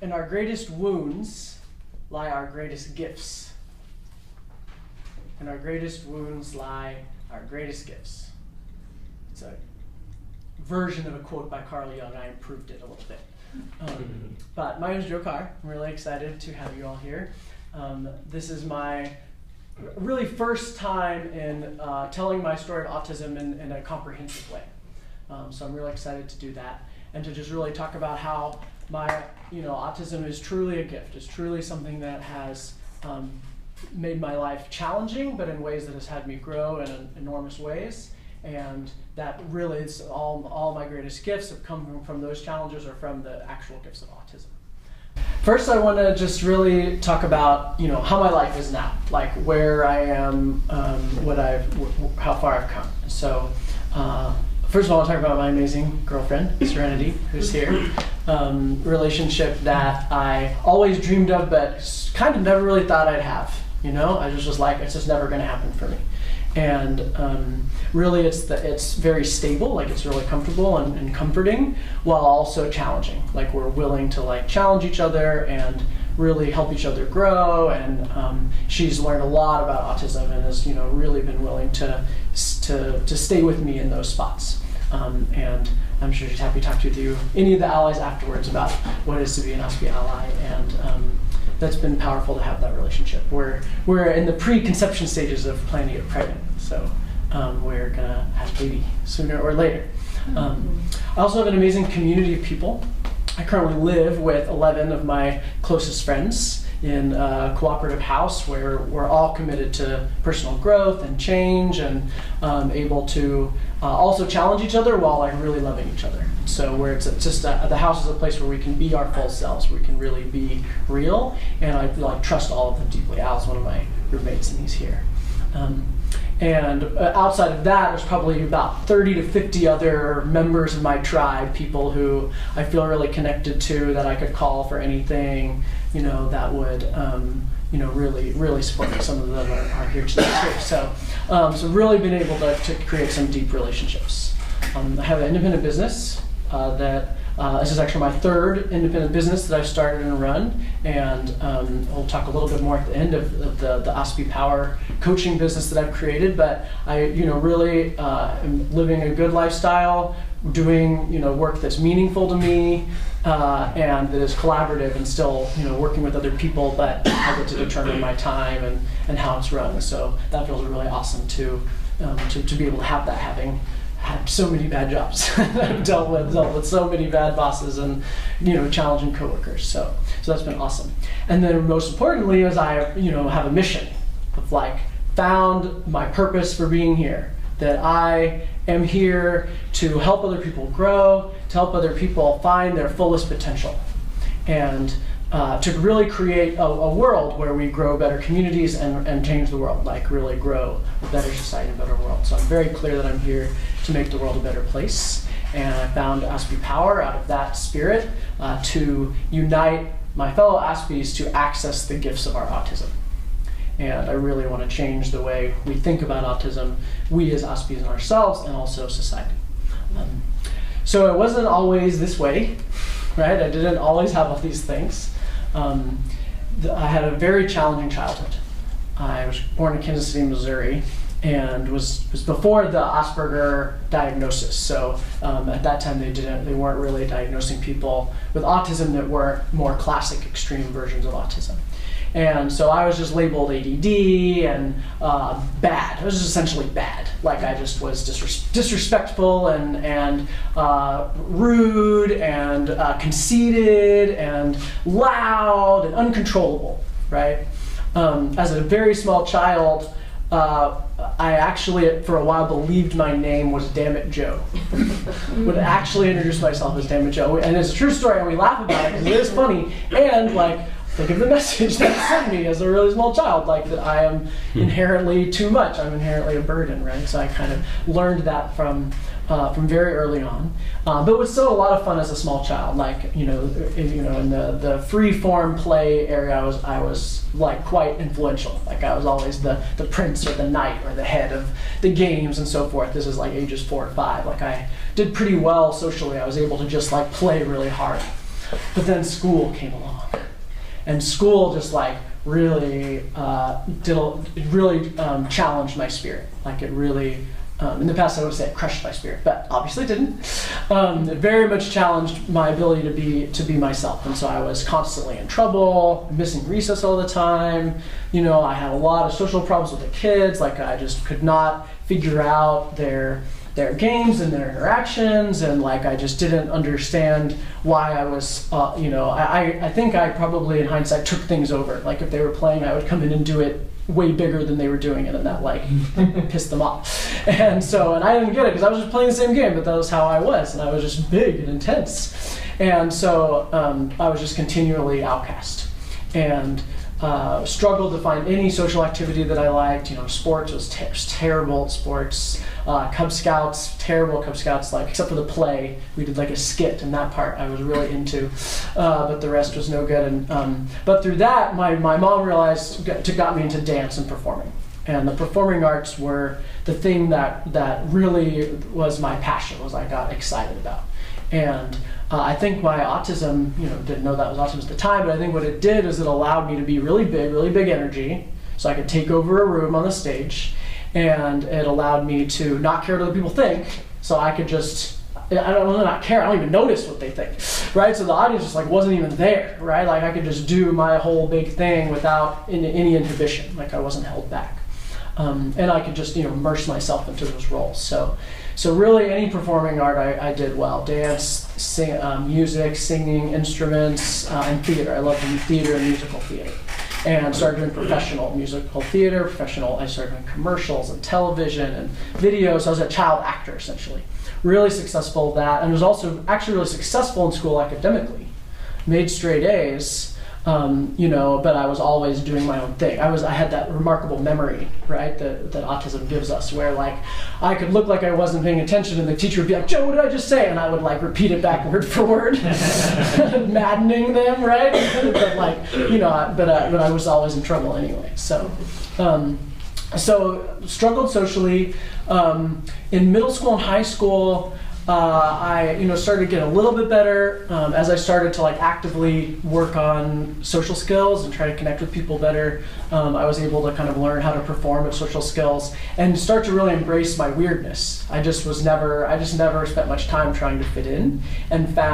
In our greatest wounds lie our greatest gifts. In our greatest wounds lie our greatest gifts. It's a version of a quote by Carl Jung. I improved it a little bit. But my name is Joe Carr. I'm really excited to have you all here. This is my really first time in telling my story of autism in a comprehensive way. So I'm really excited to do that and to just really talk about how my autism is truly a gift. It's truly something that has made my life challenging, but in ways that has had me grow in enormous ways. And that really is all my greatest gifts have come from those challenges or from the actual gifts of autism. First, I want to just really talk about how my life is now, like where I am, how far I've come. So, first of all, I'll talk about my amazing girlfriend, Serenity, who's here. Relationship that I always dreamed of, but kind of never really thought I'd have. I just was like, it's just never going to happen for me. And really, it's very stable, like it's really comfortable and comforting, while also challenging. Like we're willing to challenge each other and really help each other grow. And she's learned a lot about autism and has really been willing to stay with me in those spots. And I'm sure she's happy to talk to you, any of the allies afterwards, about what it is to be an OSPI ally. And that's been powerful to have that relationship. We're in the pre-conception stages of planning to get pregnant, so we're gonna have a baby sooner or later. I also have an amazing community of people. I currently live with 11 of my closest friends in a cooperative house where we're all committed to personal growth and change and able to also challenge each other while really loving each other. So where it's just the house is a place where we can be our full selves, where we can really be real, and I trust all of them deeply. Al's one of my roommates and he's here. And outside of that, there's probably about 30 to 50 other members of my tribe, people who I feel really connected to, that I could call for anything, that would, really support me. Some of them are here today too. So really been able to create some deep relationships. I have an independent business this is actually my third independent business that I've started and run, and we'll talk a little bit more at the end of the OSPI Power coaching business that I've created. But I, really am living a good lifestyle, doing work that's meaningful to me, and that is collaborative, and still working with other people, but I get to determine my time and how it's run. So that feels really awesome to be able to have that, having had so many bad jobs. I've dealt with so many bad bosses and challenging coworkers. So that's been awesome. And then most importantly is I have a mission of found my purpose for being here. That I am here to help other people grow, to help other people find their fullest potential, and to really create a world where we grow better communities and change the world, really grow a better society and a better world. So I'm very clear that I'm here to make the world a better place. And I found OSPI Power out of that spirit to unite my fellow OSPIs to access the gifts of our autism. And I really want to change the way we think about autism, we as OSPIs and ourselves, and also society. So it wasn't always this way, right? I didn't always have all these things. I had a very challenging childhood. I was born in Kansas City, Missouri, and was before the Asperger diagnosis. So at that time they weren't really diagnosing people with autism that were more classic extreme versions of autism. And so I was just labeled ADD and bad. I was just essentially bad. I just was disrespectful and rude and conceited and loud and uncontrollable, right? As a very small child, I actually, for a while, believed my name was Dammit Joe. Would actually introduce myself as Dammit Joe. And it's a true story, and we laugh about it because it is funny. And think of the message that sent me as a really small child, that I am inherently too much. I'm inherently a burden, right? So I kind of learned that from very early on. But it was still a lot of fun as a small child. In the free form play area, I was quite influential. I was always the prince or the knight or the head of the games and so forth. This is ages 4 or 5. I did pretty well socially. I was able to just play really hard. But then school came along, and school just like really challenged my spirit. Like it really, in the past I would say it crushed my spirit, but obviously it didn't. It very much challenged my ability to be myself, and so I was constantly in trouble, missing recess all the time. You know, I had a lot of social problems with the kids. Like I just could not figure out their games and their interactions, and like I just didn't understand why I was, I think I probably in hindsight took things over. Like if they were playing, I would come in and do it way bigger than they were doing it, and that like pissed them off. And I didn't get it because I was just playing the same game, but that was how I was, and I was just big and intense. And so I was just continually outcast, and struggled to find any social activity that I liked. You know, sports was terrible at sports. Cub Scouts, terrible Cub Scouts, like except for the play. We did like a skit, and that part I was really into, but the rest was no good. And but through that, my mom got me into dance and performing. And the performing arts were the thing that really was my passion, was I got excited about. And I think my autism, didn't know that was autism at the time, but I think what it did is it allowed me to be really big energy, so I could take over a room on the stage, and it allowed me to not care what other people think, so I could just, I don't really not care, I don't even notice what they think, right? So the audience just like wasn't even there, right? Like I could just do my whole big thing without any inhibition, like I wasn't held back. And I could just immerse myself into those roles. So really any performing art I did well. Dance, music, singing, instruments, and theater. I loved theater and musical theater. And started doing professional musical theater, I started doing commercials and television and videos. I was a child actor essentially. Really successful at that, and was also actually really successful in school academically. Made straight A's. But I was always doing my own thing. I had that remarkable memory, right, that autism gives us, where like I could look like I wasn't paying attention, and the teacher would be like, "Joe, what did I just say?" And I would like repeat it back word for word, maddening them, right? But like, but I was always in trouble anyway. So struggled socially. In middle school and high school, I started to get a little bit better as I started to like actively work on social skills and try to connect with people better. I was able to kind of learn how to perform at social skills and start to really embrace my weirdness. I just never spent much time trying to fit in, and found